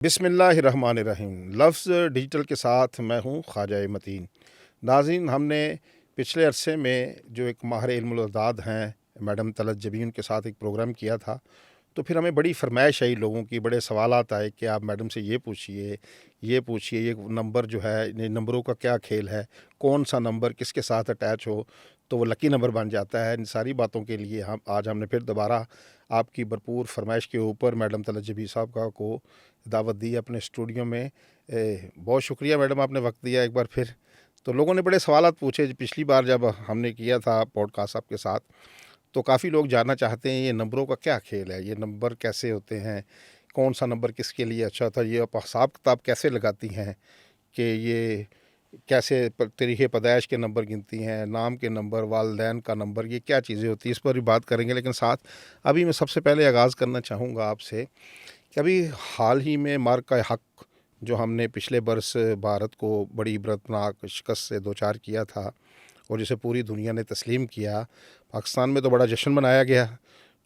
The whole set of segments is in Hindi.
बिस्मिल्लाहिर्रहमानिर्रहीम। लफ्ज़ डिजिटल के साथ मैं हूँ ख्वाजा मतीन। नाज़रीन, हमने पिछले अरसे में जो एक माहिर इल्मुल-अदाद हैं मैडम तलत जबीन उनके साथ एक प्रोग्राम किया था, तो फिर हमें बड़ी फ़रमाइश आई लोगों की, बड़े सवालात आए कि आप मैडम से ये पूछिए, ये नंबर जो है, ये नंबरों का क्या खेल है, कौन-सा नंबर किसके साथ अटैच हो तो वो लकी नंबर बन जाता है। इन सारी बातों के लिए हमने फिर दोबारा आपकी भरपूर फ़रमाइश के ऊपर मैडम तलत जबीन साहब को दावत दी अपने स्टूडियो में। बहुत शुक्रिया मैडम, आपने वक्त दिया एक बार फिर। तो लोगों ने बड़े सवालात पूछे। पिछली बार जब हमने किया था पॉडकास्ट आपके साथ, तो काफ़ी लोग जानना चाहते हैं ये नंबरों का क्या खेल है, ये नंबर कैसे होते हैं, कौन सा नंबर किसके लिए अच्छा था, ये आप हिसाब किताब कैसे लगाती हैं कि ये कैसे तरीक़े पैदाइश के नंबर गिनती हैं, नाम के नंबर, वालदैन का नंबर, ये क्या चीज़ें होती हैं, इस पर भी बात करेंगे। लेकिन साथ अभी मैं सबसे पहले आगाज़ करना चाहूँगा आपसे कि अभी हाल ही में मार्का हक जो हमने पिछले बरस भारत को बड़ी इबरतनाक शिकस्त से दो चार किया था और जिसे पूरी दुनिया ने तस्लीम किया, पाकिस्तान में तो बड़ा जश्न मनाया गया,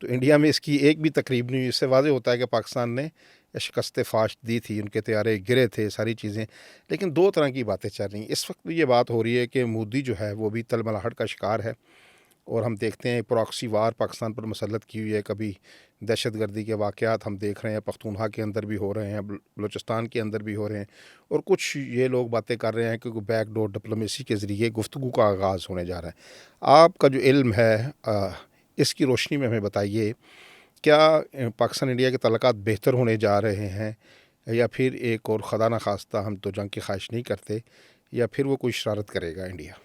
तो इंडिया में इसकी एक भी तकरीब नहीं हुई। इससे वाज़ेह होता है कि पाकिस्तान ने शिकस्त फाश दी थी, उनके तैयारे गिरे थे, सारी चीज़ें। लेकिन दो तरह की बातें चल रही हैं इस वक्त। ये बात हो रही है कि मोदी जो है वो भी तलमलाहट का शिकार है और हम देखते हैं प्रॉक्सी वार पाकिस्तान पर मुसल्लत की हुई है। कभी दहशतगर्दी के वाक़यात हम देख रहे हैं, पख्तूनख्वा के अंदर भी हो रहे हैं, बलूचिस्तान के अंदर भी हो रहे हैं, और कुछ ये लोग बातें कर रहे हैं कि बैकडोर डिप्लोमेसी के ज़रिए गुफ्तगू का आगाज़ होने जा रहा है। आपका जो इल्म है इसकी रोशनी में हमें बताइए, क्या पाकिस्तान इंडिया के तल्लुकात बेहतर होने जा रहे हैं, या फिर एक और खुदा न खास्ता, हम तो जंग की ख्वाहिश नहीं करते, या फिर वो कोई शरारत करेगा इंडिया?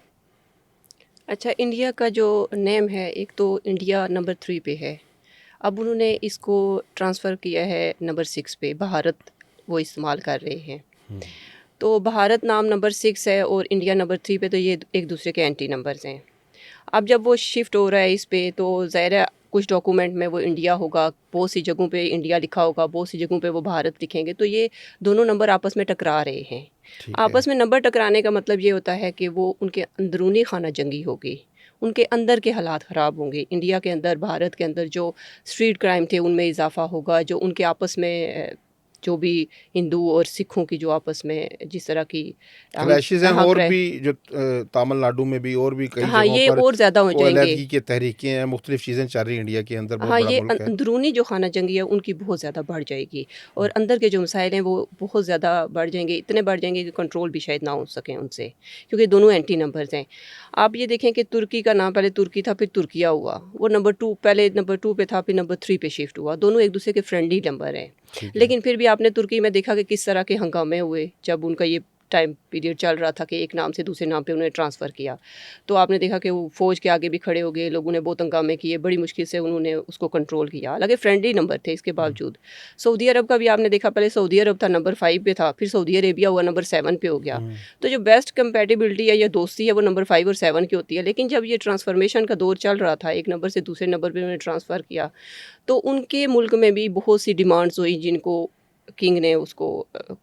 अच्छा, इंडिया का जो नेम है, एक तो इंडिया नंबर 3 पे है। अब उन्होंने इसको ट्रांसफ़र किया है नंबर 6 पे, भारत वो इस्तेमाल कर रहे हैं। तो भारत नाम नंबर 6 है और इंडिया नंबर 3 पे, तो ये एक दूसरे के एंटी नंबर्स हैं। अब जब वो शिफ्ट हो रहा है इस पे, तो ज़ाहिर है कुछ डॉक्यूमेंट में वो इंडिया होगा, बहुत सी जगहों पे इंडिया लिखा होगा, बहुत सी जगहों पे वो भारत लिखेंगे, तो ये दोनों नंबर आपस में टकरा रहे हैं। ठीक है। आपस में नंबर टकराने का मतलब ये होता है कि वो उनके अंदरूनी खाना जंगी होगी, उनके अंदर के हालात ख़राब होंगे। इंडिया के अंदर, भारत के अंदर जो स्ट्रीट क्राइम थे उनमें इजाफ़ा होगा, जो उनके आपस में जो भी हिंदू और सिखों की जो आपस में जिस तरह की हम क्लैशेज़ हैं, हाँ, और भी जो तमिलनाडु में भी और भी कई हाँ, जगहों ये पर और ज़्यादा हो वो जाएंगे। अलहदगी की तहरीकें हैं, मुख्तलिफ़ चीज़ें चल रही हैं। इंडिया के अंदर बहुत हाँ, बड़ा ये मुल्क है। अंदरूनी जो खाना जंगी है उनकी बहुत ज़्यादा बढ़ जाएगी और अंदर के जो मसाइल हैं वो बहुत ज़्यादा बढ़ जाएंगे, इतने बढ़ जाएंगे कि कंट्रोल भी शायद ना हो सकें उनसे, क्योंकि दोनों एंटी नंबर्स हैं। आप ये देखें कि तुर्की का नाम पहले तुर्की था, फिर तुर्किया हुआ, वो नंबर 2, पहले नंबर 2 पे था, फिर नंबर 3 पे शिफ्ट हुआ। दोनों एक दूसरे के फ्रेंडली नंबर हैं। ठीक है। लेकिन फिर भी आपने तुर्की में देखा कि किस तरह के हंगामे हुए जब उनका ये टाइम पीरियड चल रहा था कि एक नाम से दूसरे नाम पे उन्हें ट्रांसफ़र किया। तो आपने देखा कि वो फ़ौज के आगे भी खड़े हो गए, लोगों ने बहुत हंगामे किए, बड़ी मुश्किल से उन्होंने उसको कंट्रोल किया। हालाँकि फ्रेंडली नंबर थे इसके बावजूद। सऊदी अरब का भी आपने देखा, पहले सऊदी अरब था नंबर 5 पे था, फिर सऊदी अरेबिया हुआ नंबर 7 पे हो गया। तो जो बेस्ट कंपैटिबिलिटी है या दोस्ती है वो नंबर 5 और 7 की होती है। लेकिन जब ये ट्रांसफ़ॉर्मेशन का दौर चल रहा था, एक नंबर से दूसरे नंबर पे उन्होंने ट्रांसफ़र किया, तो उनके मुल्क में भी बहुत सी डिमांड्स हुई जिनको किंग ने उसको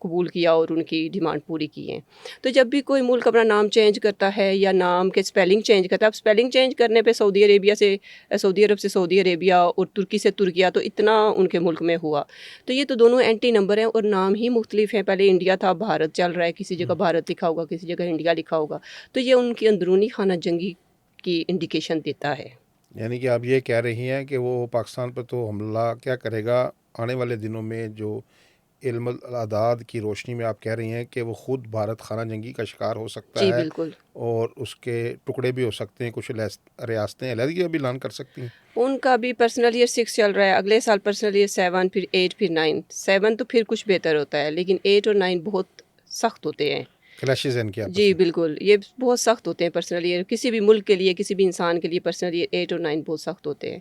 कबूल किया और उनकी डिमांड पूरी की है। तो जब भी कोई मुल्क अपना नाम चेंज करता है या नाम के स्पेलिंग चेंज करता है, अब स्पेलिंग चेंज करने पे सऊदी अरब से सऊदी अरेबिया और तुर्की से तुर्किया, तो इतना उनके मुल्क में हुआ। तो ये तो दोनों एंटी नंबर हैं और नाम ही मुख्तलिफ हैं। पहले इंडिया था, भारत चल रहा है, किसी जगह भारत लिखा होगा, किसी जगह इंडिया लिखा होगा। तो ये उनकी अंदरूनी खाना जंगी की इंडिकेशन देता है। यानी कि आप ये कह रही हैं कि वो पाकिस्तान पर तो हमला क्या करेगा आने वाले दिनों में, जो इल्मुल अदाद की रोशनी में आप कह रही हैं कि वो ख़ुद भारत खाना जंगी का शिकार हो सकता जी, है बिल्कुल। और उसके टुकड़े भी हो सकते हैं, कुछ रियासतें अलहदगी का भी ऐलान कर सकती हैं। उनका भी पर्सनल ईयर 6 चल रहा है, अगले साल पर्सनल ईयर 7, फिर 8, फिर 9। 7 तो फिर कुछ बेहतर होता है, लेकिन 8 और 9 बहुत सख्त होते हैं। क्लैशेज़ हैं इनके आपस जी, में। बिल्कुल, ये बहुत सख्त होते हैं पर्सनल ईयर, किसी भी मुल्क के लिए, किसी भी इंसान के लिए पर्सनल ईयर 8 और 9 बहुत सख्त होते हैं।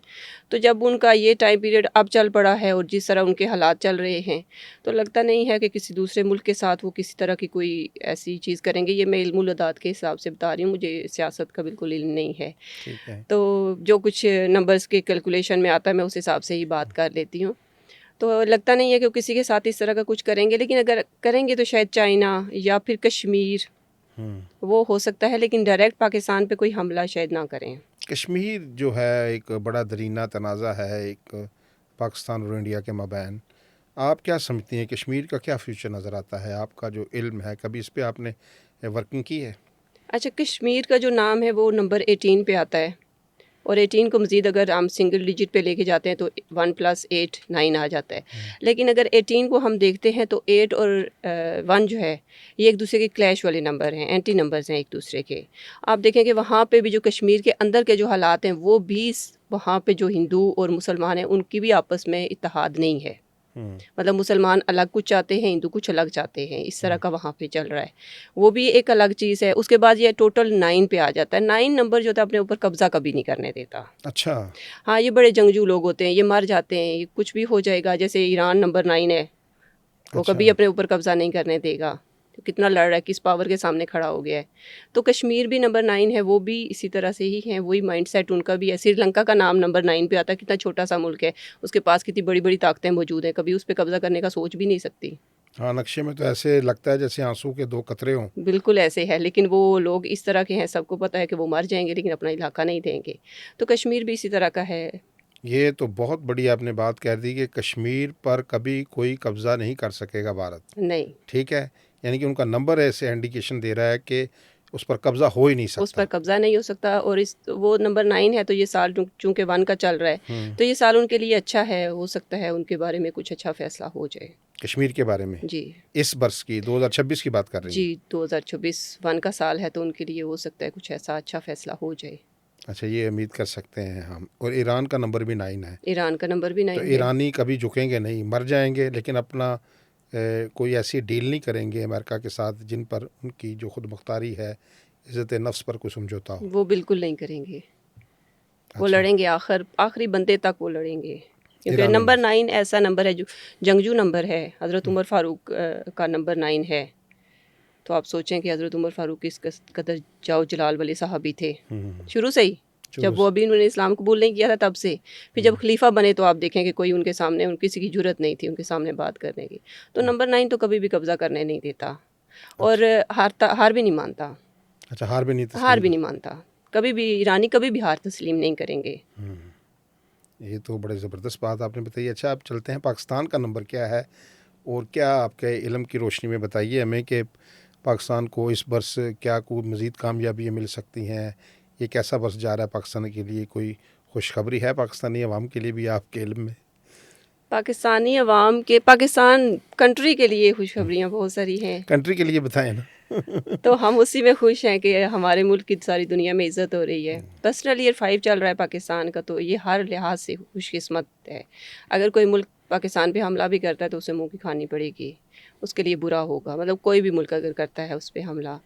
तो जब उनका ये टाइम पीरियड अब चल पड़ा है और जिस तरह उनके हालात चल रहे हैं, तो लगता नहीं है कि किसी दूसरे मुल्क के साथ वो किसी तरह की कोई ऐसी चीज़ करेंगे। ये मैं इल्मुल अदाद के हिसाब से बता रही हूँ, मुझे सियासत का बिल्कुल इल्म नहीं है। ठीक है। तो जो कुछ नंबर्स के कैलकुलेशन में आता है, मैं उस हिसाब से ही बात कर लेती हूँ। तो लगता नहीं है कि वो किसी के साथ इस तरह का कुछ करेंगे, लेकिन अगर करेंगे तो शायद चाइना या फिर कश्मीर, वो हो सकता है, लेकिन डायरेक्ट पाकिस्तान पे कोई हमला शायद ना करें। कश्मीर जो है एक बड़ा दरीना तनाज़ा है, एक पाकिस्तान और इंडिया के माबैन। आप क्या समझती हैं कश्मीर का क्या फ्यूचर नज़र आता है? आपका जो इल्म है, कभी इस पे आपने वर्किंग की है? अच्छा, कश्मीर का जो नाम है वो नंबर 18 पे आता है, और 18 को मज़ीद अगर हम सिंगल डिजिट पे लेके जाते हैं तो 1 + 8 9 आ जाता है। लेकिन अगर 18 को हम देखते हैं तो 8 और 1 जो है ये एक दूसरे के क्लैश वाले नंबर हैं, एंटी नंबर्स हैं एक दूसरे के। आप देखें कि वहाँ पे भी जो कश्मीर के अंदर के जो हालात हैं वो भी वहाँ पे जो हिंदू और मुसलमान हैं उनकी भी आपस में इत्तेहाद नहीं है। मतलब मुसलमान अलग कुछ चाहते हैं, हिंदू कुछ अलग चाहते हैं, इस तरह का वहाँ पे चल रहा है। वो भी एक अलग चीज़ है। उसके बाद ये टोटल 9 पे आ जाता है। 9 नंबर जो होता है अपने ऊपर कब्ज़ा कभी नहीं करने देता। अच्छा। हाँ, ये बड़े जंगजू लोग होते हैं, ये मर जाते हैं, ये कुछ भी हो जाएगा। जैसे ईरान नंबर 9 है, वो अच्छा। कभी अपने ऊपर कब्ज़ा नहीं करने देगा। तो कितना लड़ रहा है, किस पावर के सामने खड़ा हो गया है। तो कश्मीर भी नंबर 9 है, वो भी इसी तरह से ही है, वही माइंडसेट उनका भी है। श्रीलंका का नाम नंबर 9 पे आता है, कितना छोटा-सा मुल्क है, उसके पास कितनी बड़ी-बड़ी ताकतें मौजूद हैं, कभी उस पे कब्ज़ा करने का सोच भी नहीं सकती। हाँ, नक्शे में तो ऐसे लगता है जैसे आंसू के 2 कतरे हों। बिल्कुल ऐसे है, लेकिन वो लोग इस तरह के हैं, सबको पता है कि वो मर जाएँगे लेकिन अपना इलाका नहीं देंगे। तो कश्मीर भी इसी तरह का है। ये तो बहुत बड़ी आपने बात कह दी कि कश्मीर पर कभी कोई कब्ज़ा नहीं कर सकेगा भारत। नहीं, ठीक है? यानी कि उनका नंबर ऐसे इंडिकेशन दे रहा है कि उस पर कब्ज़ा हो ही नहीं उस पर सकता। कब्ज़ा नहीं हो सकता, और इस वो नंबर 9 है तो ये साल चूँकि 1 का चल रहा है, हुँ। तो ये साल उनके लिए अच्छा है, हो सकता है उनके बारे में कुछ अच्छा फ़ैसला हो जाए। कश्मीर के बारे में। जी। इस वर्ष की 2026 की बात कर रही जी, हैं? 2024 1 का साल है तो उनके लिए हो सकता है कुछ ऐसा अच्छा फ़ैसला हो जाए। अच्छा, ये उम्मीद कर सकते हैं हम। और ईरान का नंबर भी 9 है। ईरान का नंबर भी तो 9 है। ईरानी कभी झुकेंगे नहीं, मर जाएँगे लेकिन अपना कोई ऐसी डील नहीं करेंगे अमेरिका के साथ जिन पर उनकी जो खुद मुख्तारी है, इज़्ज़त नफ्स पर कोई समझौता हो। वो बिल्कुल नहीं करेंगे। वो अच्छा, लड़ेंगे आखिरी बंदे तक वो लड़ेंगे। क्योंकि ईरानी नंबर में। 9 ऐसा नंबर है जो जंगजू नंबर है। हज़रत उमर फ़ारूक का नंबर 9 है। तो आप सोचें कि हज़रत उमर फ़ारूक किस कदर जाओ जलाल वाले सहाबी थे, हुँ, शुरू से ही। शुरू जब वो से। अभी उन्होंने इस्लाम कबूल नहीं किया था तब से। फिर जब खलीफा बने तो आप देखें कि कोई उनके सामने किसी की जुर्रत नहीं थी उनके सामने बात करने की। तो नंबर 9 तो कभी भी कब्ज़ा करने नहीं देता, और अच्छा, हार भी नहीं मानता। अच्छा, हार भी नहीं हार तस्लीम भी कर। नहीं मानता। कभी भी ईरानी कभी भी हार तस्लीम नहीं करेंगे। ये तो बड़े ज़बरदस्त बात आपने बताई। अच्छा, अब चलते हैं पाकिस्तान का नंबर क्या है? और क्या आपके इल्म की रोशनी में बताइए हमें कि पाकिस्तान को इस वर्ष क्या कोई मज़ीद कामयाबियाँ मिल सकती हैं? ये कैसा वर्ष जा रहा है पाकिस्तान के लिए? कोई खुशखबरी है पाकिस्तानी अवाम के लिए भी आपके इल्म में? पाकिस्तानी अवाम के पाकिस्तान कंट्री के लिए खुशखबरियाँ बहुत सारी हैं। कंट्री के लिए बताएँ ना। तो हम उसी में खुश हैं कि हमारे मुल्क की सारी दुनिया में इज़्ज़त हो रही है। पर्सनल ईयर 5 चल रहा है पाकिस्तान का, तो ये हर लिहाज से खुशकिस्मत है। अगर कोई मुल्क पाकिस्तान पे हमला भी करता है तो उसे मुँह की खानी पड़ेगी। उसके लिए बुरा होगा, मतलब कोई भी मुल्क अगर करता है उस पे हमला,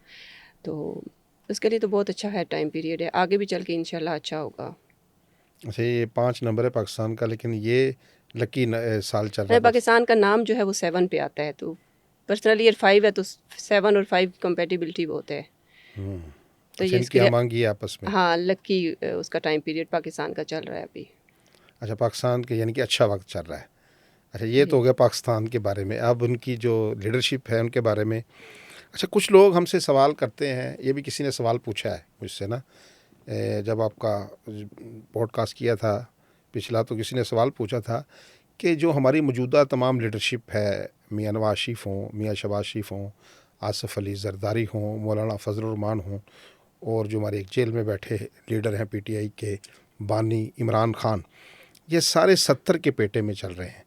तो उसके लिए तो बहुत अच्छा है, टाइम पीरियड है। आगे भी चल के इंशाल्लाह अच्छा होगा। अच्छा, ये 5 नंबर है पाकिस्तान का, लेकिन ये लकी साल चल रहा अरे है बस। पाकिस्तान का नाम जो है वो 7 पे आता है, तो पर्सनल ईयर 5 है तो 7 और 5 कंपैटिबिलिटी बहुत है। तो अच्छा, ये इनकी इसके लिए हम-आहंगी है आपस में। हाँ, लकी उसका टाइम पीरियड पाकिस्तान का चल रहा है अभी। अच्छा, पाकिस्तान के यानी कि अच्छा वक़्त चल रहा है। अच्छा, ये तो जी। हो गया पाकिस्तान के बारे में। अब उनकी जो लीडरशिप है उनके बारे में। अच्छा, कुछ लोग हमसे सवाल करते हैं, ये भी किसी ने सवाल पूछा है मुझसे ना, जब आपका पॉडकास्ट किया था पिछला, तो किसी ने सवाल पूछा था कि जो हमारी मौजूदा तमाम लीडरशिप है, मियाँ नवाज शरीफ हों, मियाँ शहबाज शरीफ हों, आसिफ अली ज़रदारी हों, मौलाना फजल रहमान हों, और जो हमारे एक जेल में बैठे लीडर हैं पीटीआई के बानी इमरान खान, ये सारे 70 के पेटे में चल रहे हैं।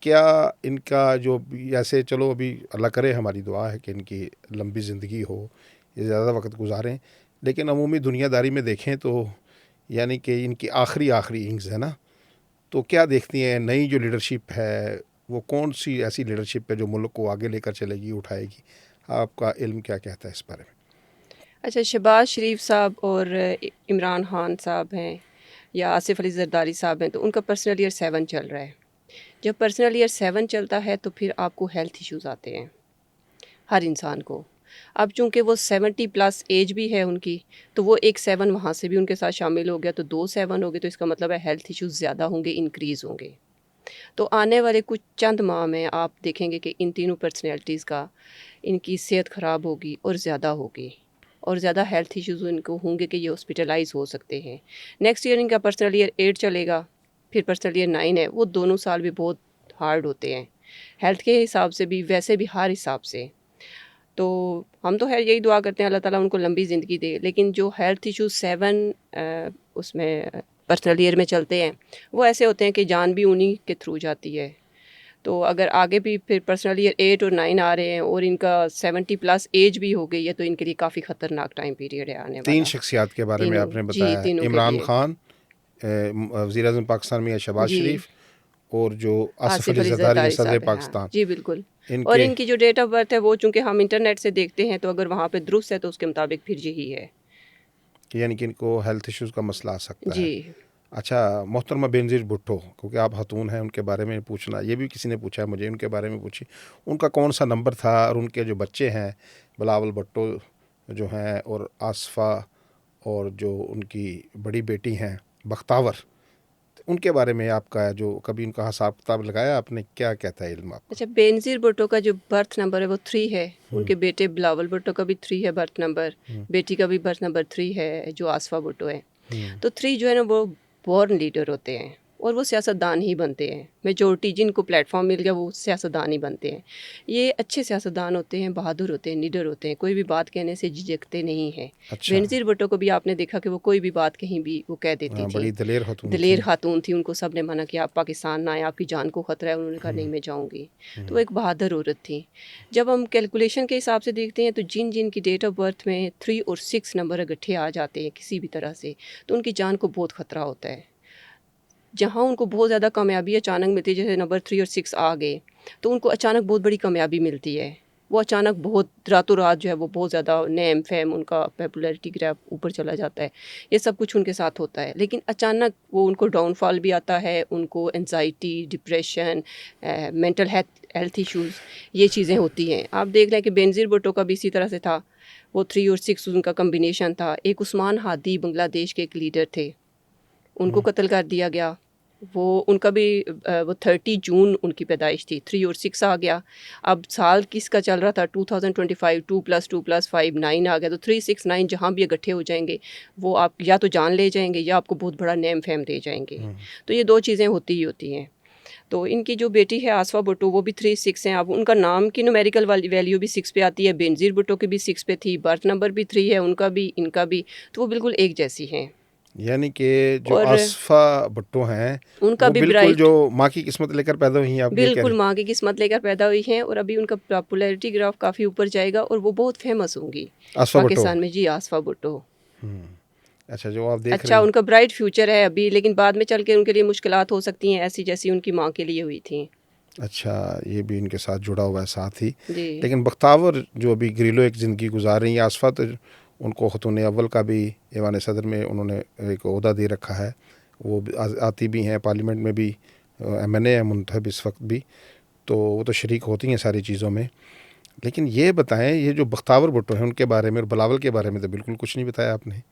क्या इनका जो ऐसे, चलो अभी अल्लाह करे, हमारी दुआ है कि इनकी लंबी ज़िंदगी हो, ये ज़्यादा वक्त गुजारें, लेकिन अमूमी दुनियादारी में देखें तो यानी कि इनकी आखिरी इनिंग्स है ना, तो क्या देखती हैं नई जो लीडरशिप है वो कौन सी ऐसी लीडरशिप है जो मुल्क को आगे लेकर चलेगी, उठाएगी? आपका इल्म क्या कहता है इस बारे में? अच्छा, शहबाज शरीफ साहब और इमरान खान साहब हैं या आसिफ अली ज़रदारी साहब हैं, तो उनका पर्सनल ईयर 7 चल रहा है। जब पर्सनल ईयर 7 चलता है तो फिर आपको हेल्थ इश्यूज़ आते हैं, हर इंसान को। अब चूँकि वो 70 प्लस एज भी है उनकी, तो वो एक 7 वहाँ से भी उनके साथ शामिल हो गया, तो 2 7 हो गए, तो इसका मतलब है हेल्थ इश्यूज़ ज़्यादा होंगे, इंक्रीज़ होंगे। तो आने वाले कुछ चंद माह में आप देखेंगे कि इन तीनों पर्सनैलिटीज़ का इनकी सेहत ख़राब होगी और ज़्यादा होगी, और ज़्यादा हेल्थ इश्यूज़ इनको होंगे कि ये हॉस्पिटलाइज़ हो सकते हैं। नेक्स्ट ईयर इनका पर्सनल ईयर 8 चलेगा, फिर पर्सनल ईयर 9 है, वो दोनों साल भी बहुत हार्ड होते हैं। हेल्थ के हिसाब से भी, वैसे भी हर हिसाब से। तो हम तो खैर यही दुआ करते हैं अल्लाह ताला उनको लंबी ज़िंदगी दे, लेकिन जो हेल्थ इश्यूज़ 7 उसमें पर्सनल ईयर में चलते हैं, वो ऐसे होते हैं कि जान भी उन्हीं के थ्रू जाती है। तो अगर आगे भी फिर पर्सनल ईयर 8 और 9 आ रहे हैं और इनका 70 प्लस एज भी हो गई है, तो इनके लिए काफ़ी ख़तरनाक टाइम पीरियड है आने 3 वाला। शख्सियात के बारे में तीनों आपने जी, बताया, तीनों के इमरान लिए। खान, वज़ीर-ए-आज़म पाकिस्तान में शहबाज जी, शरीफ, और जो आसिफ आसिफ अली अली ज़रदारी हैं ज़रदारी सदर साहब हैं, हाँ। पाकिस्तान, जी, बिल्कुल। और इनके इनकी जो डेट ऑफ बर्थ है वो चूँकि हम इंटरनेट से देखते हैं, तो अगर वहाँ पे दुरुस्त है तो उसके मुताबिक फिर यही है। यानी कि इनको हेल्थ इश्यूज़ का मसला आ सकता जी। है। अच्छा, मोहतरमा बेनज़ीर भुट्टो, क्योंकि आप खातून हैं, उनके बारे में पूछना, ये भी किसी ने पूछा है मुझे, उनके बारे में पूछिए, उनका कौन-सा नंबर था, और उनके जो बच्चे हैं बिलावल भुट्टो जो हैं, और आसफ़ा, और जो उनकी बड़ी बेटी हैं बख्तावर, उनके बारे में आपका जो कभी उनका हिसाब-किताब लगाया आपने, क्या कहता है इल्म आपको? अच्छा, बेनज़ीर भुट्टो का जो बर्थ नंबर है वो 3 है। हुँ, उनके बेटे बिलावल भुट्टो का भी 3 है बर्थ नंबर। हुँ, बेटी का भी बर्थ नंबर 3 है, जो आसफ़ा भुट्टो है। हुँ। तो 3 जो है ना वो बॉर्न लीडर होते हैं और वो सियासतदान ही बनते हैं। मेजॉरिटी जिनको प्लेटफॉर्म मिल गया वो सियासतदान ही बनते हैं। ये अच्छे सियासतदान होते हैं, बहादुर होते हैं, निडर होते हैं, कोई भी बात कहने से झिझकते नहीं हैं। अच्छा, बेनज़ीर भुट्टो को भी आपने देखा कि वो कोई भी बात कहीं भी वो कह देती थीं। बड़ी दलेर खातून दलेर थी। खातून थी, उनको सब ने मना किया आप पाकिस्तान ना आएँ, आपकी जान को ख़तरा है। उन्होंने कहा नहीं मैं जाऊँगी। तो वो एक बहादुर औरत थी। जब हम कैलकुलेशन के हिसाब से देखते हैं तो जिन-जिन की डेट ऑफ बर्थ में 3 और 6 नंबर इकट्ठे आ जाते हैं किसी भी तरह से, तो उनकी जान को बहुत ख़तरा होता है। जहाँ उनको बहुत ज़्यादा कामयाबी अचानक मिलती है, जैसे नंबर 3 और 6 आ गए, तो उनको अचानक बहुत बड़ी कामयाबी मिलती है। वो अचानक बहुत रातों रात जो है वो बहुत ज़्यादा नेम फेम उनका पॉपुलैरिटी ग्राफ ऊपर चला जाता है। ये सब कुछ उनके साथ होता है। लेकिन अचानक वो उनको डाउनफॉल भी आता है, उनको anxiety, depression, mental health issues, ये चीज़ें होती हैं। आप देख रहे हैं कि बेनज़ीर भुट्टो का भी इसी तरह से था। वो 3 और 6 उनका कॉम्बिनेशन था। एक उस्मान हादी बांग्लादेश के एक लीडर थे। उनको कत्ल कर दिया गया। वो उनका भी वो 30 जून उनकी पैदाइश थी, 3 और 6 आ गया। अब साल किसका चल रहा था 2025, 2+2+5 9 आ गया, तो 3, 6, 9 जहाँ भी इकट्ठे हो जाएँगे, वो आप या तो जान ले जाएँगे या आपको बहुत बड़ा नेम फेम दे जाएँगे। तो ये 2 चीज़ें होती ही होती हैं। तो इनकी जो बेटी है आसफ़ा भुट्टो वो भी 3, 6 हैं। अब उनका नाम की न्यूमेरिकल वाली वैल्यू भी 6 पे आती है। बेनज़ीर भुट्टो की भी 6 पे थी, बर्थ नंबर भी 3 है उनका भी, इनका भी, तो वो बिल्कुल एक जैसी हैं। यानी कि जो और आसफ़ा भुट्टो हैं, उनका वो भी बिल्कुल जो ब्राइट माँ की किस्मत लेकर पैदा हुई हैं, आप ये कह बिल्कुल रहे माँ की किस्मत लेकर पैदा हुई हैं और अभी उनका पॉपुलैरिटी ग्राफ काफ़ी ऊपर जाएगा और वो बहुत फेमस होंगी हैं? आसफ़ा भुट्टो। पाकिस्तान में। जी, आसफ़ा भुट्टो। हुँ। अच्छा, जो आप देख रहे अच्छा, हैं। उनका ब्राइट फ्यूचर है अभी, लेकिन बाद में चल के उनके लिए मुश्किलात हो सकती हैं ऐसी जैसी उनकी माँ के लिए हुई थी। अच्छा, ये भी इनके साथ जुड़ा हुआ है साथ ही। जी। लेकिन बख्तावर जो अभी ग्रिलो एक ज़िंदगी गुज़ार रही हैं, आसफ़ा तो उनको ख़तून अव्वल का भी ऐवान सदर में उन्होंने एक ओहदा दे रखा है। वो भी आती भी हैं, पार्लियामेंट में भी एमएनए है मुंतखब इस वक्त भी, तो वो तो शरीक होती हैं सारी चीज़ों में। लेकिन ये बताएँ, ये जो बख्तावर भुट्टो हैं उनके बारे में और बिलावल के बारे में तो बिल्कुल कुछ नहीं बताया आपने।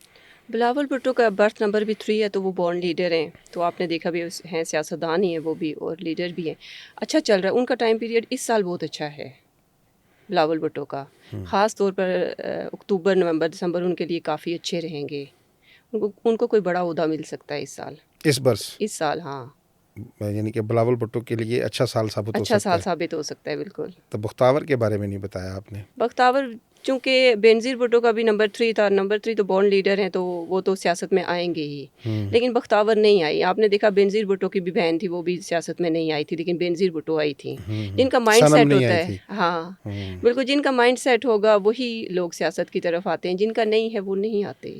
बिलावल भुट्टो का बर्थ नंबर भी 3 है, तो वो बॉर्न लीडर हैं। तो आपने देखा भी हैं, सियासतदान ही हैं वो भी और लीडर भी हैं। अच्छा चल रहा है उनका टाइम पीरियड, इस साल बहुत अच्छा है बिलावल भुट्टो का। ख़ास तौर पर अक्टूबर, नवंबर, दिसंबर उनके लिए काफ़ी अच्छे रहेंगे। उनको उनको कोई बड़ा ओहदा मिल सकता है इस साल। इस बरस इस साल हाँ, यानी कि बिलावल भुट्टो के लिए अच्छा साल साबित हो अच्छा सकता साल है। साबित हो सकता है बिल्कुल। तो बख्तावर के बारे में नहीं बताया आपने। बख्तावर चूँकि बेनज़ीर भुट्टो का भी नंबर 3 था, नंबर 3 तो बॉर्न लीडर हैं, तो वो तो सियासत में आएँगे ही। हुँ, लेकिन बख्तावर नहीं आई। आपने देखा बेनज़ीर भुट्टो की भी बहन थी, वो भी सियासत में नहीं आई थी, लेकिन बेनज़ीर भुट्टो आई थी। हुँ, हुँ। जिनका माइंड सनम सेट नहीं होता आई है थी। हाँ, हुँ, बिल्कुल जिनका माइंड सेट होगा वही लोग सियासत की तरफ आते हैं, जिनका नहीं है वो नहीं आते।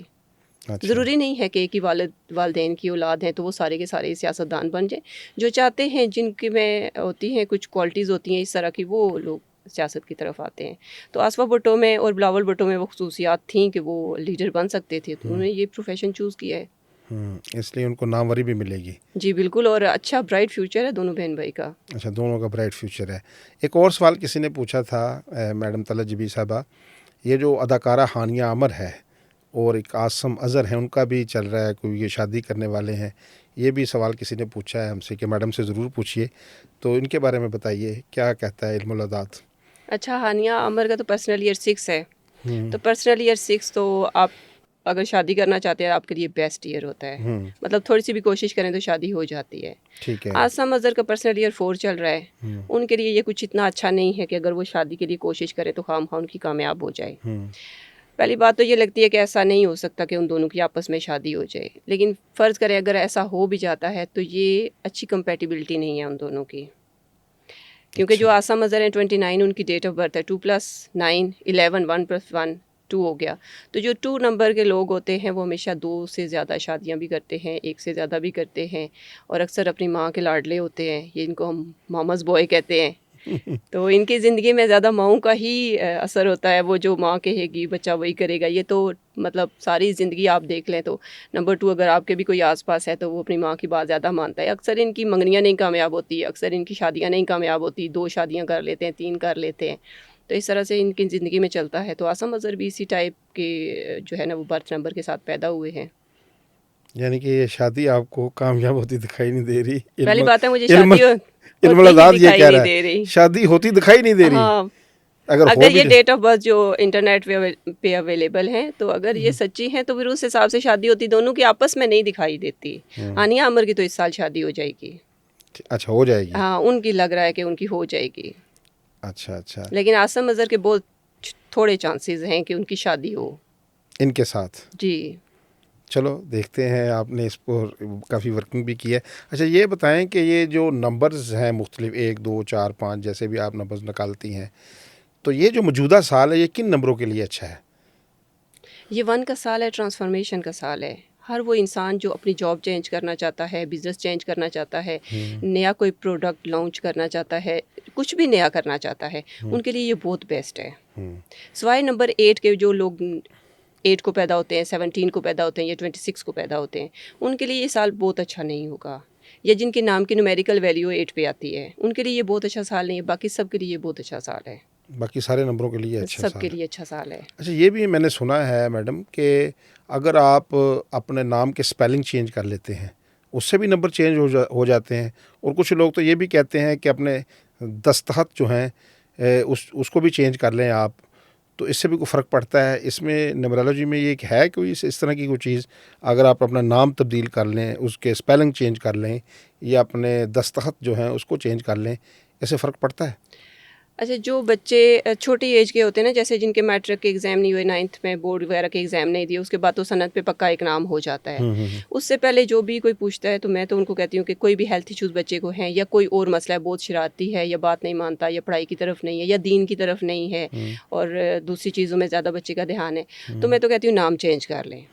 अच्छा। ज़रूरी नहीं है कि एक ही वालिदैन की औलाद हैं तो वो सारे के सारे सियासतदान बन जाएँ। जो चाहते हैं, जिनके में होती हैं कुछ क्वालिटीज़ होती हैं इस तरह की, वो लोग सियासत की तरफ आते हैं। तो आसफ़ा भुट्टो में और बिलावल भुट्टो में वो ख़ुसूसियात थीं कि वो लीडर बन सकते थे, तो उन्होंने ये प्रोफ़ेशन चूज़ किया है। इसलिए उनको नामवरी भी मिलेगी। जी, बिल्कुल। और अच्छा ब्राइट फ्यूचर है दोनों बहन-भाई का। अच्छा, दोनों का ब्राइट फ्यूचर है। एक और सवाल किसी ने पूछा था, मैडम तलत जबी साहबा, ये जो अदाकारा हानिया अमर है और एक आसम अज़हर हैं, उनका भी चल रहा है, कोई ये शादी करने वाले हैं। ये भी सवाल किसी ने पूछा है हमसे कि मैडम से ज़रूर पूछिए, तो इनके बारे में बताइए, क्या कहता है इल्मुल अदात? अच्छा, हानिया अमर का तो पर्सनल ईयर 6 है। हुँ, तो पर्सनल ईयर 6 तो आप अगर शादी करना चाहते हैं आपके लिए बेस्ट ईयर होता है। मतलब थोड़ी सी भी कोशिश करें तो शादी हो जाती है। ठीक है। आसम अजहर का पर्सनल ईयर 4 चल रहा है, उनके लिए ये कुछ इतना अच्छा नहीं है कि अगर वो शादी के लिए कोशिश करें तो खामखा उनकी कामयाब हो जाए। पहली बात तो ये लगती है कि ऐसा नहीं हो सकता कि उन दोनों की आपस में शादी हो जाए, लेकिन फ़र्ज़ करें अगर ऐसा हो भी जाता है तो ये अच्छी कंपेटिबिलिटी नहीं है उन दोनों की, क्योंकि जो आसम अजहर हैं 29 उनकी डेट ऑफ बर्थ है, 2 + 9 11, 1 + 1 2 हो गया। तो जो 2 नंबर के लोग होते हैं वो हमेशा 2 से ज़्यादा शादियां भी करते हैं, 1 से ज़्यादा भी करते हैं, और अक्सर अपनी माँ के लाडले होते हैं। ये इनको हम मामाज़ बॉय कहते हैं। तो इनकी ज़िंदगी में ज़्यादा माँओं का ही असर होता है, वो जो माँ कहेगी बच्चा वही करेगा। ये तो मतलब सारी ज़िंदगी आप देख लें तो नंबर 2 अगर आपके भी कोई आस-पास है तो वो अपनी माँ की बात ज़्यादा मानता है। अक्सर इनकी मंगनियाँ नहीं कामयाब होती, अक्सर इनकी शादियाँ नहीं कामयाब होती, 2 शादियाँ कर लेते हैं, 3 कर लेते हैं। तो इस तरह से इनकी ज़िंदगी में चलता है। तो आसम अज़हर भी इसी टाइप के जो है ना वो बर्थ नंबर के साथ पैदा हुए हैं। यानी कि ये शादी आपको कामयाब होती दिखाई नहीं दे रही। पहली बात है मुझे इल्म शादी होती ही इल्मुल-अज़ाद ये दिखाई कह नहीं रहा दे है, रही। शादी होती दिखाई नहीं दे रही। हाँ, अगर हो अगर भी ये डेट ऑफ बर्थ जो इंटरनेट पे अवेलेबल हैं तो अगर ये सच्ची हैं तो फिर उस हिसाब से शादी होती, दोनों की आपस में नहीं दिखाई देती। आनिया अमर की तो इस साल शादी हो जाएगी। अच्छा, हो जाएगी। हाँ, उनकी लग रहा है कि उनकी हो जाएगी। अच्छा, अच्छा। लेकिन आसम अज़हर के बहुत थोड़े चांसेस हैं कि उनकी शादी हो। इनके साथ। जी। चलो देखते हैं, आपने इस पर काफ़ी वर्किंग भी की है। अच्छा ये बताएं कि ये जो नंबर्स हैं मुख्तलिफ 1 2 4 5 जैसे भी आप नंबर्स निकालती हैं, तो ये जो मौजूदा साल है ये किन नंबरों के लिए अच्छा है? ये 1 का साल है, ट्रांसफॉर्मेशन का साल है। हर वो इंसान जो अपनी जॉब चेंज करना चाहता है, बिज़नेस चेंज करना चाहता है, नया कोई प्रोडक्ट लॉन्च करना चाहता है, कुछ भी नया करना चाहता है, उनके लिए ये बहुत बेस्ट है। सिवाय नंबर 8 के जो लोग 8 को पैदा होते हैं, 17 को पैदा होते हैं या 26 को पैदा होते हैं, उनके लिए ये साल बहुत अच्छा नहीं होगा। या जिनके नाम की न्यूमेरिकल वैल्यू 8 पे आती है, उनके लिए ये बहुत अच्छा साल नहीं है। बाकी सबके लिए ये बहुत अच्छा साल है। बाकी सारे नंबरों के लिए अच्छा साल सबके है। लिए अच्छा साल है। अच्छा ये भी मैंने सुना है मैडम कि अगर आप अपने नाम के स्पेलिंग चेंज कर लेते हैं उससे भी नंबर चेंज हो जाते हैं, और कुछ लोग तो ये भी कहते हैं कि अपने दस्तखत जो हैं उसको भी चेंज कर लें आप, तो इससे भी कोई फ़र्क पड़ता है? इसमें न्यूमरोलॉजी में ये है कोई इस तरह की कोई चीज़, अगर आप अपना नाम तब्दील कर लें, उसके स्पेलिंग चेंज कर लें या अपने दस्तखत जो हैं उसको चेंज कर लें, इससे फ़र्क पड़ता है? अच्छा, जो बच्चे छोटी एज के होते हैं ना, जैसे जिनके मैट्रिक के एग्ज़ाम नहीं हुए, 9th में बोर्ड वगैरह के एग्ज़ाम नहीं दिए, उसके बाद तो सनद पे पक्का एक नाम हो जाता है। उससे पहले जो भी कोई पूछता है तो मैं तो उनको कहती हूँ कि कोई भी हेल्थ इश्यूज़ बच्चे को हैं या कोई और मसला है, बहुत शरारती है या बात नहीं मानता या पढ़ाई की तरफ नहीं है या दीन की तरफ नहीं है और दूसरी चीज़ों में ज़्यादा बच्चे का ध्यान है, तो मैं तो कहती हूँ नाम चेंज कर लें।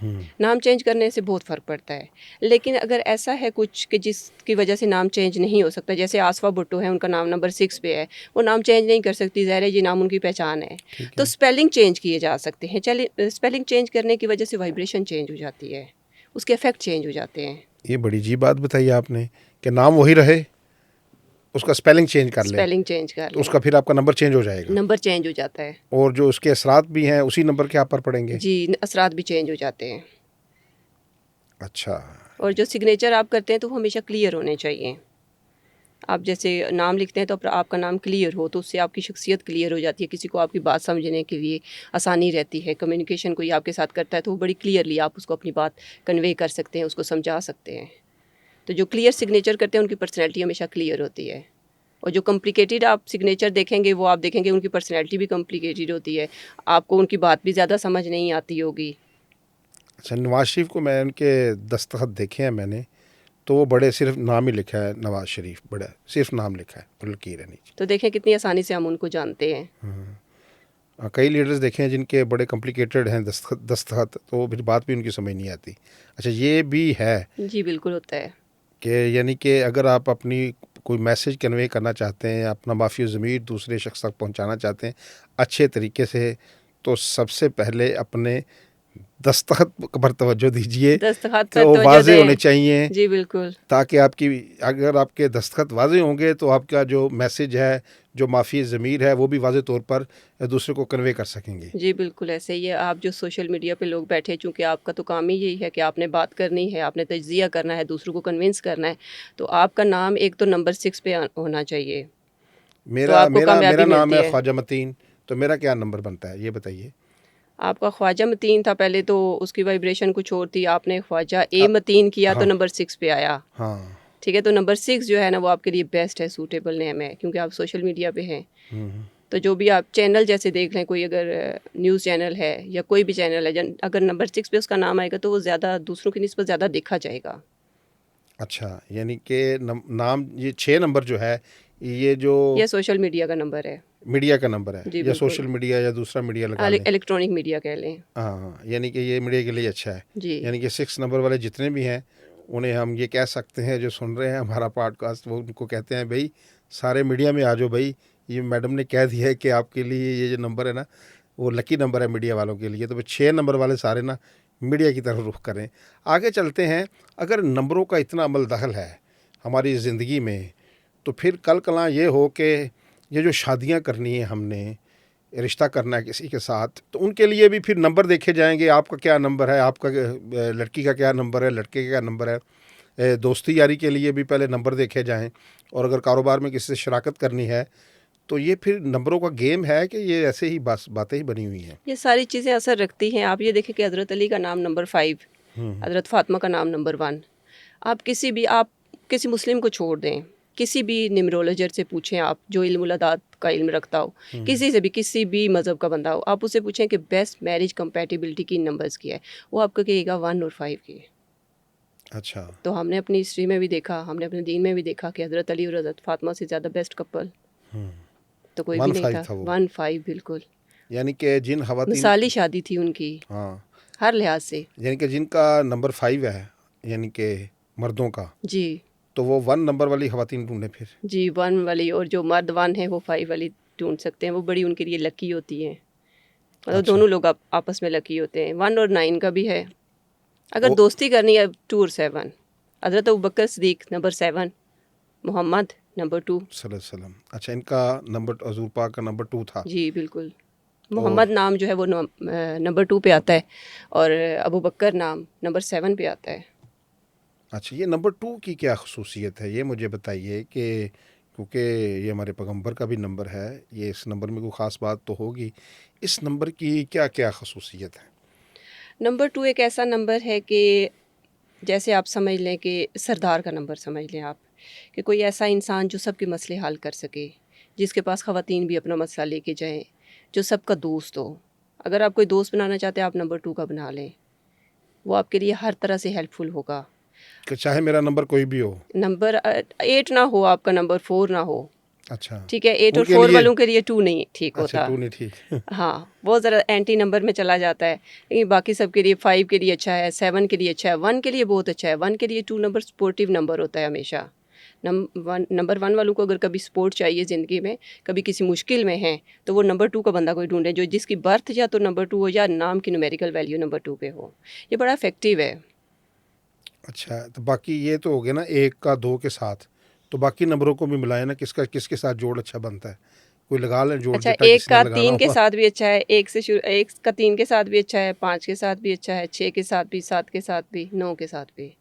नाम चेंज करने से बहुत फ़र्क पड़ता है। लेकिन अगर ऐसा है कुछ कि जिसकी वजह से नाम चेंज नहीं हो सकता, जैसे आसफ़ा भुट्टो है, उनका नाम नंबर 6 पे है, वो नाम चेंज नहीं कर सकती, ज़ाहिर है ये नाम उनकी पहचान है। तो स्पेलिंग चेंज किए जा सकते हैं। चलिए, स्पेलिंग चेंज करने की वजह से वाइब्रेशन चेंज हो जाती है, उसके इफेक्ट चेंज हो जाते हैं। ये बड़ी अजीब बात बताई आपने कि नाम वही रहे, उसका स्पेलिंग चेंज कर लें, स्पेलिंग चेंज कर तो लें, उसका फिर आपका नंबर चेंज हो जाएगा, नंबर चेंज हो जाता है। और जो उसके असरात भी हैं उसी नंबर के आप पर पड़ेंगे। जी, असरात भी चेंज हो जाते हैं। अच्छा। और जो सिग्नेचर आप करते हैं तो वो हमेशा क्लियर होने चाहिए। आप जैसे नाम लिखते हैं तो आपका नाम क्लियर हो तो उससे आपकी शख्सियत क्लियर हो जाती है, किसी को आपकी बात समझने के लिए आसानी रहती है। कम्युनिकेशन कोई आपके साथ करता है तो वो बड़ी क्लियरली आप उसको अपनी बात कन्वे कर सकते हैं, उसको समझा सकते हैं। तो जो क्लियर सिग्नेचर करते हैं उनकी पर्सनैलिटी हमेशा क्लियर होती है, और जो कॉम्प्लिकेटेड आप सिग्नेचर देखेंगे वो आप देखेंगे उनकी पर्सनैलिटी भी कॉम्प्लिकेटेड होती है, आपको उनकी बात भी ज़्यादा समझ नहीं आती होगी। अच्छा, नवाज शरीफ को मैं उनके दस्तखत देखे हैं मैंने, तो वो बड़े सिर्फ नाम ही लिखा है नवाज शरीफ, बड़ा सिर्फ नाम लिखा है और लकीर है नीचे। तो देखें कितनी आसानी से हम उनको जानते हैं। कई लीडर्स देखे हैं जिनके बड़े कॉम्प्लिकेटेड हैं दस्तखत, तो फिर बात भी उनकी समझ नहीं आती। अच्छा ये भी है जी बिल्कुल होता है। कि यानी कि अगर आप अपनी कोई मैसेज कन्वे करना चाहते हैं, अपना माफ़ी ज़मीर दूसरे शख्स तक पहुंचाना चाहते हैं अच्छे तरीके से, तो सबसे पहले अपने दस्तखत पर तवज्जो दीजिए दस्तखत कि पर वो तवज्जो वाज़े होने दें। चाहिए, जी बिल्कुल। ताकि आपकी अगर आपके दस्तखत वाज़े होंगे तो आपका जो मैसेज है, जो माफ़ी ज़मीर है, वो भी वाज़े तौर पर दूसरे को कन्वे कर सकेंगे। जी बिल्कुल ऐसे ही है। आप जो सोशल मीडिया पे लोग बैठे, चूँकि आपका तो काम ही यही है कि आपने बात करनी है, आपने तज्ज़िया करना है, दूसरों को कन्विंस करना है, तो आपका नाम एक तो नंबर 6 पे होना चाहिए, तो मेरा आपको मेरा मेरा कामयाबी नाम मिलती है है। ख्वाजा मतीन, तो मेरा क्या नंबर बनता है ये बताइए? आपका ख्वाजा मतीन था पहले, तो उसकी वाइब्रेशन कुछ और थी, आपने ख्वाजा ए मतीन किया तो हाँ। नंबर 6 पे आया। हाँ। ठीक है, तो नंबर 6 जो है ना वो आपके लिए बेस्ट है, सूटेबल नेम है, क्योंकि आप सोशल मीडिया पे हैं। तो जो भी आप चैनल जैसे देख लें, कोई अगर न्यूज़ चैनल है या कोई भी चैनल है, अगर नंबर 6 पे उसका नाम आएगा तो वो ज़्यादा दूसरों की निस्बत ज़्यादा देखा जाएगा। अच्छा, यानी कि नाम ये 6 नंबर जो है, ये जो ये सोशल मीडिया का नंबर है मीडिया का नंबर है, जी, या बिल्कुल। सोशल मीडिया या दूसरा मीडिया लगा लें। इलेक्ट्रॉनिक मीडिया कह लें हाँ हाँ, यानी कि ये मीडिया के लिए अच्छा है। जी। यानी कि 6 नंबर वाले जितने भी हैं उन्हें हम ये कह सकते हैं, जो सुन रहे हैं हमारा पॉडकास्ट, वो उनको कहते हैं भाई सारे मीडिया में आ जाओ भाई, ये मैडम ने कह दिया है कि आपके लिए ये जो नंबर है ना वो लकी नंबर है मीडिया वालों के लिए। तो 6 नंबर वाले सारे ना मीडिया की तरफ रुख करें। आगे चलते हैं। अगर नंबरों का इतना अमल दखल है हमारी ज़िंदगी में, तो फिर कल कलां ये हो कि ये जो शादियां करनी है, हमने रिश्ता करना है किसी के साथ, तो उनके लिए भी फिर नंबर देखे जाएंगे। आपका क्या नंबर है, आपका लड़की का क्या नंबर है, लड़के का क्या नंबर है। दोस्ती यारी के लिए भी पहले नंबर देखे जाएं, और अगर कारोबार में किसी से शराकत करनी है तो ये फिर नंबरों का गेम है कि ये ऐसे ही बस बातें ही बनी हुई हैं। ये सारी चीज़ें असर रखती हैं। आप ये देखें कि हज़रत अली का नाम नंबर 5, हज़रत फातिमा का नाम नंबर 1। आप किसी मुस्लिम को छोड़ दें, किसी भी न्यूमरोलॉजर से पूछें, आप जो इल्मुल अदाद का इल्म रखता हो, किसी से भी, किसी भी मज़हब का बंदा हो, आप उससे पूछें कि बेस्ट मैरिज कंपैटिबिलिटी की नंबर्स की है, वो आपको कहेगा 1 और 5 की। अच्छा। तो हमने अपनी हिस्ट्री में भी देखा, हमने अपने दीन में भी देखा कि हज़रत अली और हज़रत फातिमा से ज़्यादा बेस्ट कपल तो कोई भी नहीं 1-5 था। था वो। 1-5 बिल्कुल यानी कि जिन खवातीन, मिसाली शादी थी उनकी हाँ, हर लिहाज से यानी कि जिनका नंबर 5 है, यानी कि मर्दों का, जी। तो वो 1 नंबर वाली खवातीन ढूंढे फिर। जी 1 वाली, और जो मर्द 1 है वो 5 वाली ढूंढ सकते हैं, वो बड़ी उनके लिए लकी होती है। मतलब अच्छा। दोनों लोग आपस में लकी होते हैं। 1 और 9 का भी है। अगर वो दोस्ती करनी है 2 और 7, हज़रत अबू बकर सिद्दीक नंबर 7, मोहम्मद नंबर 2। सल्लल्लाहु अलैहि वसल्लम। अच्छा, इनका नंबर हजूर पाक का नंबर 2 था। जी बिल्कुल। और मोहम्मद नाम जो है वो नंबर 2 पे आता है, और अबू बकर नाम नंबर 7 पे आता है। अच्छा, ये नंबर 2 की क्या खसूसियत है, ये मुझे बताइए। कि क्योंकि ये हमारे पैगंबर का भी नंबर है, ये इस नंबर में कोई ख़ास बात तो होगी। इस नंबर की क्या क्या खसूसियत है? नंबर 2 एक ऐसा नंबर है कि जैसे आप समझ लें कि सरदार का नंबर समझ लें आप, कि कोई ऐसा इंसान जो सबके मसले हल कर सके, जिसके पास ख़वातीन भी अपना मसला लेके जाएं, जो सबका दोस्त हो। अगर आप कोई दोस्त बनाना चाहते हैं, आप नंबर 2 का बना लें, वो आपके लिए हर तरह से हेल्पफुल होगा। कि चाहे मेरा नंबर कोई भी हो। नंबर 8 ना हो, आपका नंबर 4 ना हो, अच्छा, ठीक है। 8 और उनके 4 लिए। वालों के लिए 2 नहीं ठीक अच्छा, होता। 2 नहीं ठीक। हाँ, वो ज़रा एंटी नंबर में चला जाता है, लेकिन बाकी सब के लिए 5 के लिए अच्छा है, 7 के लिए अच्छा है, 1 के लिए बहुत अच्छा है। 1 के लिए 2 नंबर सपोर्टिव नंबर होता है हमेशा। नंबर 1 वालों को अगर कभी सपोर्ट चाहिए ज़िंदगी में, कभी किसी मुश्किल में हैं, तो वो नंबर 2 का बंदा कोई ढूंढे, जो जिसकी बर्थ या तो नंबर 2 हो या नाम की न्यूमेरिकल वैल्यू नंबर 2 पे हो। ये बड़ा इफेक्टिव है। अच्छा, तो बाकी ये तो हो गया ना 1 का 2 के साथ, तो बाकी नंबरों को भी मिलाए ना, किसका किसके साथ जोड़ अच्छा बनता है। कोई लगा लें जोड़, अच्छा, जितना 1 किसी ने का लगाना 3 के होगा। साथ भी अच्छा है, 1 का 3 के साथ भी अच्छा है, 5 के साथ भी अच्छा है, 6 के साथ भी, 7 के साथ भी, 9 के साथ भी,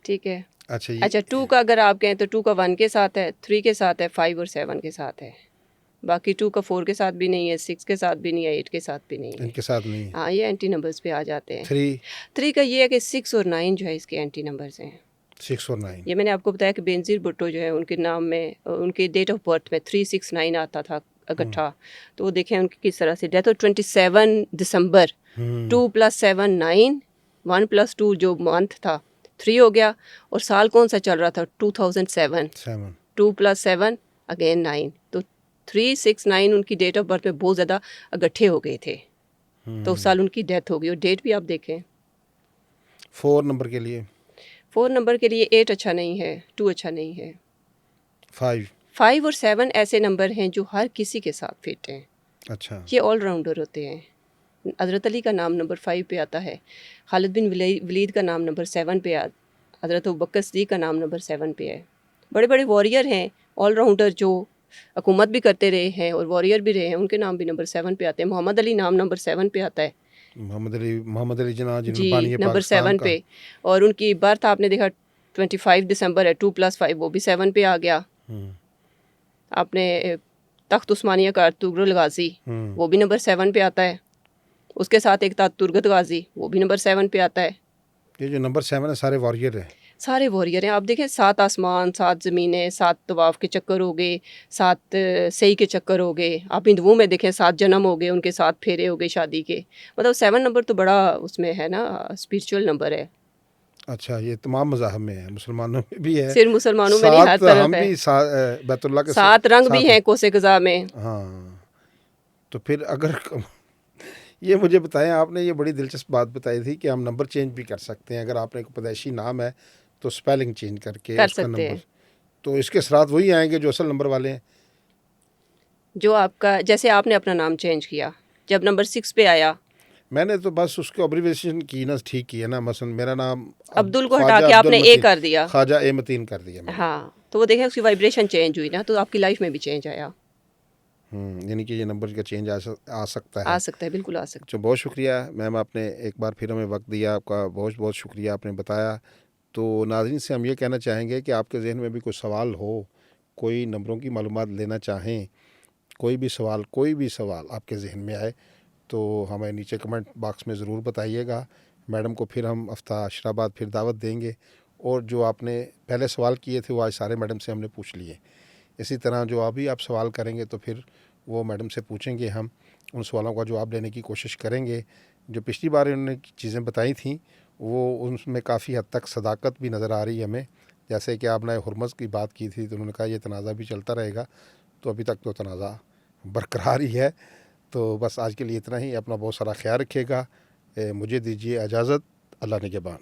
ठीक है। अच्छा, ये अच्छा, 2 का अगर आप कहें तो 2 का 1 के साथ है, 3 के साथ है, 5 और 7 के साथ है। बाकी 2 का 4 के साथ भी नहीं है, 6 के साथ भी नहीं है, 8 के साथ भी नहीं है। इनके साथ नहीं है। हाँ, ये एंटी नंबर्स पे आ जाते हैं। 3, 3 का ये है कि 6 और 9 जो है इसके एंटी नंबर्स हैं। 6 और 9। ये मैंने आपको बताया कि बेनज़ीर भुट्टो जो है उनके नाम में, उनके डेट ऑफ बर्थ में 369 आता था इकट्ठा। तो वो देखें उनकी किस तरह से डेथ हो। 27 दिसंबर, 2 + 7 9, 1 + 2 जो मंथ था 3 हो गया, और साल कौन सा चल रहा था 2007, 7। 2 + 7 अगेन 9, तो 369 उनकी डेट ऑफ बर्थ में बहुत ज़्यादा इकट्ठे हो गए थे, तो उस साल उनकी डेथ हो गई। और डेट भी आप देखें। 4 नंबर के लिए 4 नंबर के लिए 8 अच्छा नहीं है, 2 अच्छा नहीं है। 5। 5 और 7 ऐसे नंबर हैं जो हर किसी के साथ फिट हैं। अच्छा। ये ऑलराउंडर होते हैं। हज़रत अली का नाम नंबर 5 पे आता है, खालिद बिन वलीद का नाम नंबर 7 पे हज़रत अबू बकर सिद्दीक़ का नाम नंबर 7 पे है। बड़े बड़े वॉरियर हैं, ऑलराउंडर, जो हुकूमत भी करते रहे हैं और वॉरियर भी रहे हैं, उनके नाम भी नंबर 7 पे आते हैं। मोहम्मद अली नाम नंबर 7 पे आता है मोहम्मद अली जना, जिन्होंने जी, बानी नंबर पाकिस्तान 7 का। पे। और उनकी बर्थ आपने देखा 25 दिसंबर है, 2 + 5 वो भी 7 पे आ गया। आपने तख्त उस्मानिया का तुगरुल गाजी, वो भी नंबर 7 पे आता है। उसके साथ एक था तुर्गत गाजी, वो भी नंबर 7 पे आता है। ये जो नंबर 7 है सारे वॉरियर हैं। सारे वॉरियर हैं। आप देखें 7 आसमान, 7 ज़मीनें, 7 तवाफ़ के चक्कर हो गए, 7 सही के चक्कर हो गए। आप हिंदुओं में देखें 7 जन्म हो गए, उनके 7 फेरे हो गए शादी के। मतलब 7 नंबर तो बड़ा उसमें है ना, स्पिरिचुअल नंबर है। अच्छा, ये तमाम मज़ाहब में है, मुसलमानों में भी है। सिर्फ मुसलमानों में नहीं, हर 7 तरफ हम है। भी बैतुल्लाह के 7 रंग भी 7 हैं कोसे क़ज़ा में। हाँ, तो फिर अगर ये मुझे बताएं, आपने ये बड़ी दिलचस्प बात बताई थी कि हम नंबर चेंज भी कर सकते हैं। अगर आपने एक पैदाइशी नाम है तो स्पेलिंग चेंज करके कर उसका सकते नंबर, हैं। तो इसके असरात वही आएंगे जो असल नंबर वाले हैं। जो आपका, जैसे आपने अपना नाम चेंज किया, जब नंबर 6 पे आया, मैंने तो बस उसको अब्रीविएशन की ना, ठीक की है ना। मसलन मेरा नाम अब्दुल को हटा ख्वाजा के अब्दुल आपने ए मतीन, कर दिया। ख्वाजा ए मतीन कर दिया मैंने। हाँ, तो वो देखें उसकी वाइब्रेशन चेंज हुई ना, तो आपकी लाइफ में भी चेंज आया। यानी कि ये नंबर का चेंज आ सकता आ है। सकता है, बिल्कुल आ सकता तो बहुत शुक्रिया मैम, आपने एक बार फिर हमें वक्त दिया, आपका बहुत बहुत शुक्रिया, आपने बताया। तो नाज़रीन से हम ये कहना चाहेंगे कि आपके जहन में भी कोई सवाल हो, कोई नंबरों की मालूमात लेना चाहें, कोई भी सवाल आपके जहन में आए तो हमें नीचे कमेंट बॉक्स में ज़रूर बताइएगा। मैडम को फिर हम हफ्ता अशराबाद फिर दावत देंगे। और जो आपने पहले सवाल किए थे वो आज सारे मैडम से हमने पूछ लिए। इसी तरह जो अभी आप सवाल करेंगे तो फिर वो मैडम से पूछेंगे, हम उन सवालों का जवाब देने की कोशिश करेंगे। जो पिछली बार उन्होंने चीज़ें बताई थी वो उनमें काफ़ी हद तक सदाकत भी नज़र आ रही है हमें। जैसे कि आपने हुर्मस की बात की थी तो उन्होंने कहा ये तनाज़ा भी चलता रहेगा, तो अभी तक तो तनाज़ा बरकरार ही है। तो बस आज के लिए इतना ही। अपना बहुत सारा ख्याल रखिएगा। मुझे दीजिए इजाज़त। अल्लाह निगहबान।